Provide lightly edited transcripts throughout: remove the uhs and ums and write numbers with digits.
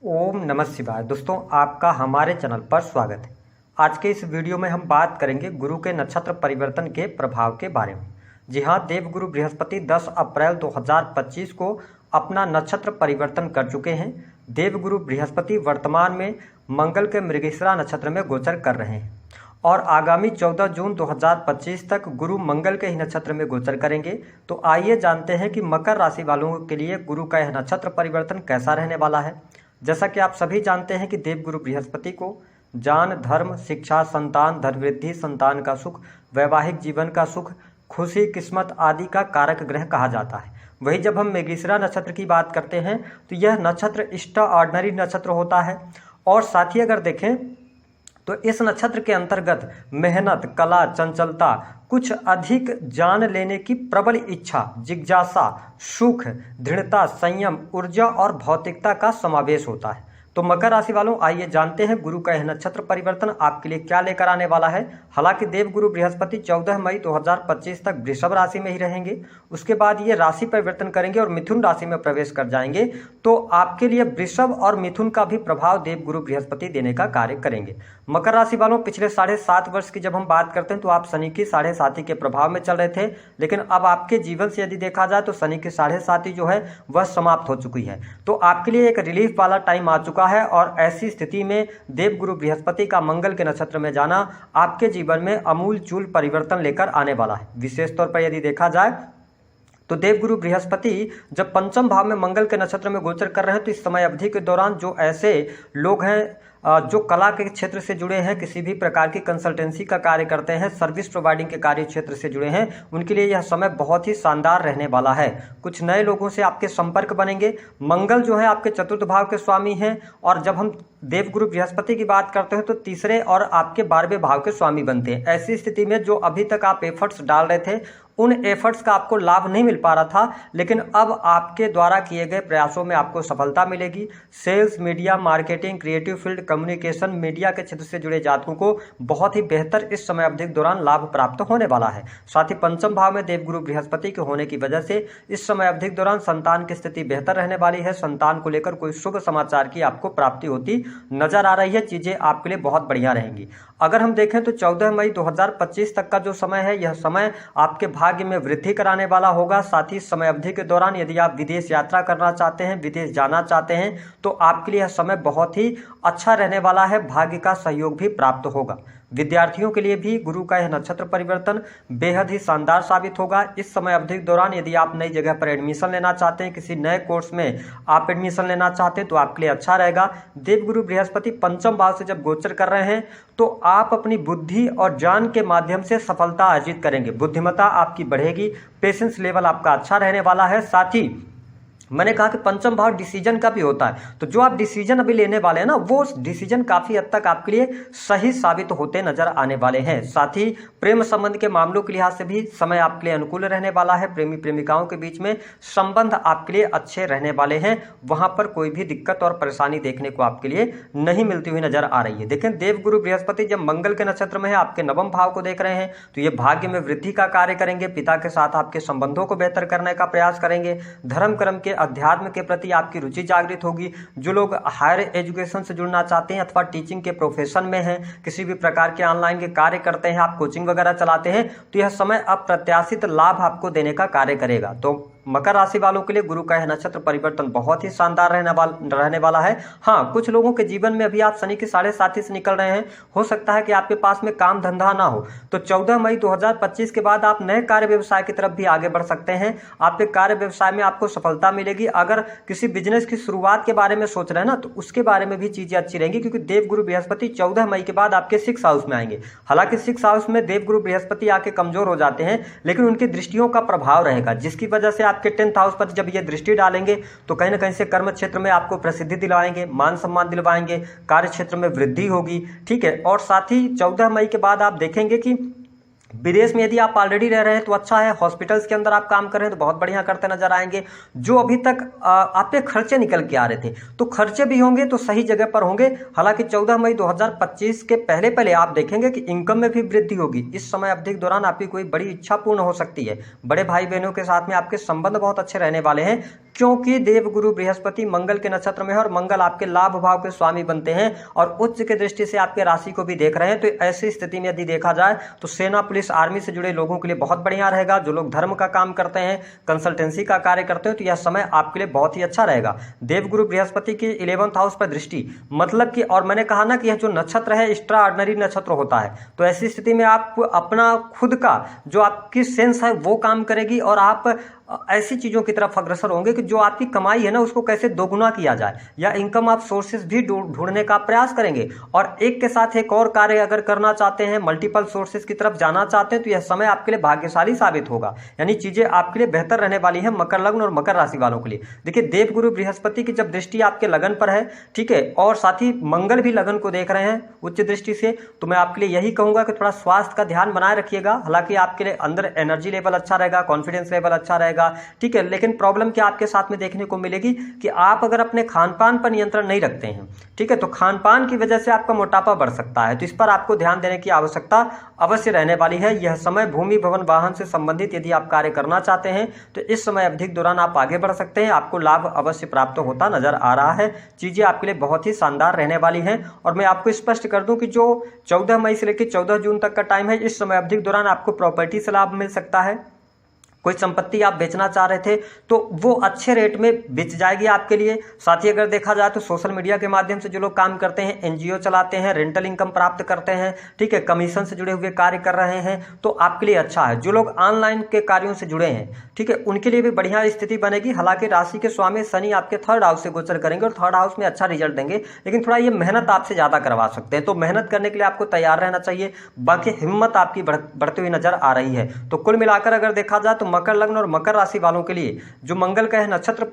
ओम नमः शिवाय। दोस्तों, आपका हमारे चैनल पर स्वागत है। आज के इस वीडियो में हम बात करेंगे गुरु के नक्षत्र परिवर्तन के प्रभाव के बारे में। जी हाँ, देवगुरु बृहस्पति 10 अप्रैल 2025 को अपना नक्षत्र परिवर्तन कर चुके हैं। देवगुरु बृहस्पति वर्तमान में मंगल के मृगशिरा नक्षत्र में गोचर कर रहे हैं और आगामी 14 जून 2025 तक गुरु मंगल के ही नक्षत्र में गोचर करेंगे। तो आइए जानते हैं कि मकर राशि वालों के लिए गुरु का यह नक्षत्र परिवर्तन कैसा रहने वाला है। जैसा कि आप सभी जानते हैं कि देवगुरु बृहस्पति को ज्ञान, धर्म, शिक्षा, संतान, धनवृद्धि, संतान का सुख, वैवाहिक जीवन का सुख, खुशी, किस्मत आदि का कारक ग्रह कहा जाता है। वही जब हम मृगशिरा नक्षत्र की बात करते हैं तो यह नक्षत्र एक्स्ट्रा ऑर्डिनरी नक्षत्र होता है और साथ ही अगर देखें तो इस नक्षत्र के अंतर्गत मेहनत, कला, चंचलता, कुछ अधिक जान लेने की प्रबल इच्छा, जिज्ञासा, सुख, दृढ़ता, संयम, ऊर्जा और भौतिकता का समावेश होता है। तो मकर राशि वालों, आइए जानते हैं गुरु का यह नक्षत्र परिवर्तन आपके लिए क्या लेकर आने वाला है। हालांकि देवगुरु बृहस्पति 14 मई 2025 तक वृषभ राशि में ही रहेंगे। उसके बाद ये राशि परिवर्तन करेंगे और मिथुन राशि में प्रवेश कर जाएंगे। तो आपके लिए वृषभ और मिथुन का भी प्रभाव देवगुरु बृहस्पति देने का कार्य करेंगे। मकर राशि वालों, पिछले 7.5 वर्ष की जब हम बात करते हैं तो आप शनि की 7.5 के प्रभाव में चल रहे थे, लेकिन अब आपके जीवन से यदि देखा जाए तो शनि की 7.5 जो है वह समाप्त हो चुकी है। तो आपके लिए एक रिलीफ वाला टाइम आ चुका है और ऐसी स्थिति में देवगुरु बृहस्पति का मंगल के नक्षत्र में जाना आपके जीवन में अमूलचूल परिवर्तन लेकर आने वाला है। विशेष तौर पर यदि देखा जाए तो देवगुरु बृहस्पति जब पंचम भाव में मंगल के नक्षत्र में गोचर कर रहे हैं तो इस समय अवधि के दौरान जो ऐसे लोग हैं जो कला के क्षेत्र से जुड़े हैं, किसी भी प्रकार की कंसल्टेंसी का कार्य करते हैं, सर्विस प्रोवाइडिंग के कार्य क्षेत्र से जुड़े हैं, उनके लिए यह समय बहुत ही शानदार रहने वाला है। कुछ नए लोगों से आपके संपर्क बनेंगे। मंगल जो है आपके चतुर्थ भाव के स्वामी हैं और जब हम देवगुरु बृहस्पति की बात करते हैं तो तीसरे और आपके 12वें भाव के स्वामी बनते हैं। ऐसी स्थिति में जो अभी तक आप एफर्ट्स डाल रहे थे उन एफर्ट्स का आपको लाभ नहीं मिल पा रहा था, लेकिन अब आपके द्वारा किए गए प्रयासों में आपको सफलता मिलेगी। Sales, media, marketing, creative field, communication, media के क्षेत्र से जुड़े जातकों को बहुत ही बेहतर इस समय अवधि के दौरान लाभ प्राप्त होने वाला है। साथ ही पंचम भाव में देवगुरु बृहस्पति के होने की वजह से इस समय अवधि के दौरान संतान की स्थिति बेहतर रहने वाली है। संतान को लेकर कोई शुभ समाचार की आपको प्राप्ति होती नजर आ रही है। चीजें आपके लिए बहुत बढ़िया रहेंगी। अगर हम देखें तो 14 मई 2025 तक का जो समय है, यह समय आपके भाग्य में वृद्धि कराने वाला होगा। साथ ही समय अवधि के दौरान यदि आप विदेश यात्रा करना चाहते हैं, विदेश जाना चाहते हैं, तो आपके लिए यह समय बहुत ही अच्छा रहने वाला है। भाग्य का सहयोग भी प्राप्त होगा। विद्यार्थियों के लिए भी गुरु का यह नक्षत्र परिवर्तन बेहद ही शानदार साबित होगा। इस समय अवधि के दौरान यदि आप नई जगह पर एडमिशन लेना चाहते हैं, किसी नए कोर्स में आप एडमिशन लेना चाहते हैं तो आपके लिए अच्छा रहेगा। देवगुरु बृहस्पति पंचम भाव से जब गोचर कर रहे हैं तो आप अपनी बुद्धि और ज्ञान के माध्यम से सफलता अर्जित करेंगे। बुद्धिमत्ता आपकी बढ़ेगी, पेशेंस लेवल आपका अच्छा रहने वाला है। साथ ही मैंने कहा कि पंचम भाव डिसीजन का भी होता है, तो जो आप डिसीजन अभी लेने वाले हैं ना, वो डिसीजन काफ़ी हद तक आपके लिए सही साबित होते नजर आने वाले हैं। साथ ही प्रेम संबंध के मामलों के लिहाज से भी समय आपके लिए अनुकूल रहने वाला है। प्रेमी प्रेमिकाओं के बीच में संबंध आपके लिए अच्छे रहने वाले हैं। वहां पर कोई भी दिक्कत और परेशानी देखने को आपके लिए नहीं मिलती हुई नजर आ रही है। देखें, देवगुरु बृहस्पति जब मंगल के नक्षत्र में है, आपके नवम भाव को देख रहे हैं, तो ये भाग्य में वृद्धि का कार्य करेंगे। पिता के साथ आपके संबंधों को बेहतर करने का प्रयास करेंगे। धर्म कर्म के अध्यात्म के प्रति आपकी रुचि जागृत होगी। जो लोग हायर एजुकेशन से जुड़ना चाहते हैं अथवा टीचिंग के प्रोफेशन में हैं, किसी भी प्रकार के ऑनलाइन के कार्य करते हैं, आप कोचिंग वगैरह चलाते हैं, तो यह समय अप्रत्याशित लाभ आपको देने का कार्य करेगा। तो मकर राशि वालों के लिए गुरु का यह नक्षत्र परिवर्तन बहुत ही शानदार रहने वाला है। हाँ, कुछ लोगों के जीवन में अभी आप शनि की 7.5 से निकल रहे हैं, हो सकता है कि आपके पास में काम धंधा ना हो, तो 14 मई 2025 के बाद आप नए कार्य व्यवसाय की तरफ भी आगे बढ़ सकते हैं। आपके कार्य व्यवसाय में आपको सफलता मिलेगी। अगर किसी बिजनेस की शुरुआत के बारे में सोच रहे हैं ना, तो उसके बारे में भी चीजें अच्छी रहेंगी, क्योंकि देवगुरु बृहस्पति 14 मई के बाद आपके 6th हाउस में आएंगे। हालांकि 6th हाउस में देवगुरु बृहस्पति आके कमजोर हो जाते हैं, लेकिन उनकी दृष्टियों का प्रभाव रहेगा, जिसकी वजह से आपके 10th हाउस पर जब ये दृष्टि डालेंगे तो कहीं ना कहीं से कर्म क्षेत्र में आपको प्रसिद्धि दिलवाएंगे, मान सम्मान दिलवाएंगे, कार्य क्षेत्र में वृद्धि होगी। ठीक है। और साथ ही 14 मई के बाद आप देखेंगे कि विदेश में यदि आप ऑलरेडी रह रहे हैं तो अच्छा है। हॉस्पिटल्स के अंदर आप काम कर रहे हैं तो बहुत बढ़िया करते नजर आएंगे। जो अभी तक आप पे खर्चे निकल के आ रहे थे, तो खर्चे भी होंगे तो सही जगह पर होंगे। हालांकि 14 मई 2025 के पहले पहले आप देखेंगे कि इनकम में भी वृद्धि होगी। इस समय अवधि के दौरान आपकी कोई बड़ी इच्छा पूर्ण हो सकती है। बड़े भाई बहनों के साथ में आपके संबंध बहुत अच्छे रहने वाले हैं, क्योंकि देवगुरु बृहस्पति मंगल के नक्षत्र में है और मंगल आपके लाभ भाव के स्वामी बनते हैं और उच्च के दृष्टि से आपके राशि को भी देख रहे हैं। तो ऐसी स्थिति में यदि देखा जाए तो सेना, पुलिस, आर्मी से जुड़े लोगों के लिए बहुत बढ़िया रहेगा। जो लोग धर्म का काम करते हैं, कंसल्टेंसी का कार्य करते हैं, तो यह समय आपके लिए बहुत ही अच्छा रहेगा। देवगुरु बृहस्पति की 11th हाउस पर दृष्टि, मतलब कि, और मैंने कहा ना कि यह जो नक्षत्र है एक्स्ट्रा ऑर्डिनरी नक्षत्र होता है, तो ऐसी स्थिति में आप अपना खुद का जो आपकी सेंस है वो काम करेगी और आप ऐसी चीज़ों की तरफ अग्रसर होंगे कि जो आपकी कमाई है ना उसको कैसे दोगुना किया जाए, या इनकम आप सोर्सेज भी ढूंढने का प्रयास करेंगे। और एक के साथ एक और कार्य अगर करना चाहते हैं, मल्टीपल सोर्सेज की तरफ जाना चाहते हैं, तो यह समय आपके लिए भाग्यशाली साबित होगा, यानी चीज़ें आपके लिए बेहतर रहने वाली है मकर लग्न और मकर राशि वालों के लिए। देखिए, देवगुरु बृहस्पति की जब दृष्टि आपके लगन पर है, ठीक है, और साथ ही मंगल भी लगन को देख रहे हैं उच्च दृष्टि से, तो मैं आपके लिए यही कहूंगा कि थोड़ा स्वास्थ्य का ध्यान बनाए रखिएगा। हालांकि आपके लिए अंदर एनर्जी लेवल अच्छा रहेगा, कॉन्फिडेंस लेवल अच्छा रहेगा, ठीक है, लेकिन प्रॉब्लम क्या आपके साथ में देखने को मिलेगी कि आप अगर अपने खान पान पर नियंत्रण नहीं रखते हैं, ठीक है, तो खान पान की वजह से आपका मोटापा बढ़ सकता है। तो इस पर आपको ध्यान देने की आवश्यकता अवश्य रहने वाली है। यह समय भूमि, भवन, वाहन से संबंधित यदि आप कार्य करना चाहते हैं तो इस समय अवधि के दौरान आप आगे बढ़ सकते हैं। आपको लाभ अवश्य प्राप्त होता नजर आ रहा है। चीजें आपके लिए बहुत ही शानदार रहने वाली हैं। और मैं आपको स्पष्ट कर दूं कि जो 14 मई से लेकर 14 जून तक का टाइम है, इस समय अवधि के दौरान आपको प्रॉपर्टी से लाभ मिल सकता है। कोई संपत्ति आप बेचना चाह रहे थे तो वो अच्छे रेट में बिक जाएगी आपके लिए। साथ ही अगर देखा जाए तो सोशल मीडिया के माध्यम से जो लोग काम करते हैं, एनजीओ चलाते हैं, रेंटल इनकम प्राप्त करते हैं, ठीक है, कमीशन से जुड़े हुए कार्य कर रहे हैं, तो आपके लिए अच्छा है। जो लोग ऑनलाइन के कार्यों से जुड़े हैं, ठीक है, उनके लिए भी बढ़िया स्थिति बनेगी। हालांकि राशि के स्वामी शनि आपके 3rd हाउस से गोचर करेंगे और 3rd हाउस में अच्छा रिजल्ट देंगे, लेकिन थोड़ा ये मेहनत आपसे ज्यादा करवा सकते हैं, तो मेहनत करने के लिए आपको तैयार रहना चाहिए। बाकी हिम्मत आपकी बढ़ती हुई नजर आ रही है। तो कुल मिलाकर अगर देखा जाए तो मकर लग्न और मकर राशि वालों के लिए जो मंगल का है नक्षत्र,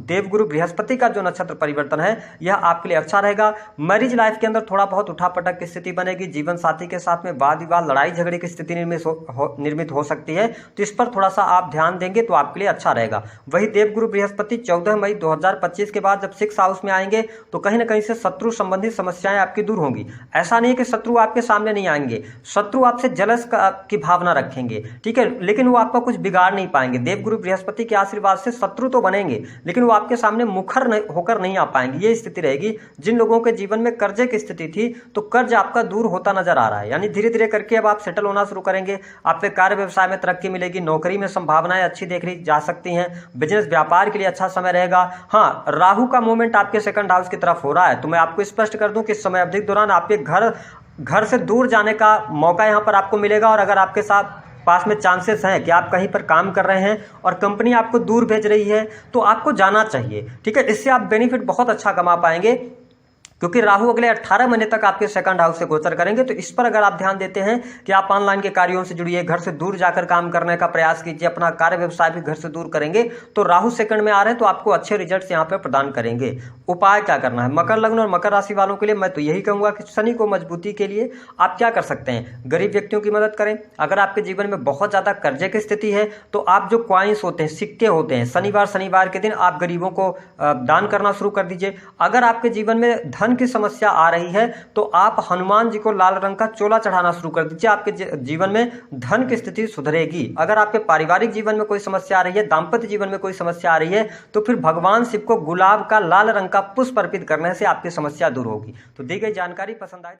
देवगुरु बृहस्पति का जो नक्षत्र परिवर्तन है, यह आपके लिए अच्छा रहेगा। मैरिज लाइफ के अंदर थोड़ा बहुत उठापटक की स्थिति बनेगी। जीवन साथी के साथ में वाद विवाद, लड़ाई झगड़े की स्थिति निर्मित हो सकती है, तो इस पर थोड़ा सा आप ध्यान देंगे तो आपके लिए अच्छा रहेगा। वही देवगुरु बृहस्पति 14 मई 2025 के बाद जब 6th हाउस में आएंगे तो कहीं ना कहीं से शत्रु संबंधित समस्याएं आपकी दूर होंगी। ऐसा नहीं कि शत्रु आपके सामने नहीं आएंगे, शत्रु आपसे जलस की भावना रखेंगे, ठीक है, लेकिन वो आपका कुछ बिगाड़ नहीं पाएंगे। देवगुरु बृहस्पति के आशीर्वाद से शत्रु तो बनेंगे, लेकिन वो आपके सामने मुखर होकर नहीं आ पाएंगे। ये स्थिति रहेगी। जिन लोगों के जीवन में कर्जे की स्थिति थी, तो कर्ज आपका दूर होता नजर आ रहा है, यानी धीरे धीरे करके अब आप सेटल होना शुरू करेंगे। आपके कार्य व्यवसाय में तरक्की मिलेगी, नौकरी में संभावनाएं अच्छी देखी जा सकती हैं, बिजनेस व्यापार के लिए अच्छा समय रहेगा। हाँ, राहु का मूवमेंट आपके 2nd हाउस की तरफ हो रहा है, तो मैं आपको स्पष्ट कर दूं कि इस समय अवधि के दौरान आपके घर से दूर जाने का मौका यहां पर आपको मिलेगा। और अगर आपके साथ पास में चांसेस हैं कि आप कहीं पर काम कर रहे हैं और कंपनी आपको दूर भेज रही है, तो आपको जाना चाहिए, ठीक है, इससे आप बेनिफिट बहुत अच्छा कमा पाएंगे, क्योंकि राहु अगले 18 महीने तक आपके 2nd हाउस से गोचर करेंगे। तो इस पर अगर आप ध्यान देते हैं कि आप ऑनलाइन के कार्यों से जुड़िए, घर से दूर जाकर काम करने का प्रयास कीजिए, अपना कार्य व्यवसाय भी घर से दूर करेंगे, तो राहु 2nd में आ रहे हैं, तो आपको अच्छे रिजल्ट्स यहाँ पे प्रदान करेंगे। उपाय क्या करना है मकर लग्न और मकर राशि वालों के लिए? मैं तो यही कहूंगा कि शनि को मजबूती के लिए आप क्या कर सकते हैं, गरीब व्यक्तियों की मदद करें। अगर आपके जीवन में बहुत ज्यादा कर्जे की स्थिति है तो आप जो कॉइन्स होते हैं, सिक्के होते हैं, शनिवार के दिन आप गरीबों को दान करना शुरू कर दीजिए। अगर आपके जीवन में धन की समस्या आ रही है तो आप हनुमान जी को लाल रंग का चोला चढ़ाना शुरू कर दीजिए, आपके जीवन में धन की स्थिति सुधरेगी। अगर आपके पारिवारिक जीवन में कोई समस्या आ रही है, दाम्पत्य जीवन में कोई समस्या आ रही है, तो फिर भगवान शिव को गुलाब का लाल रंग का पुष्प अर्पित करने से आपकी समस्या दूर होगी। तो दी गई जानकारी पसंद आए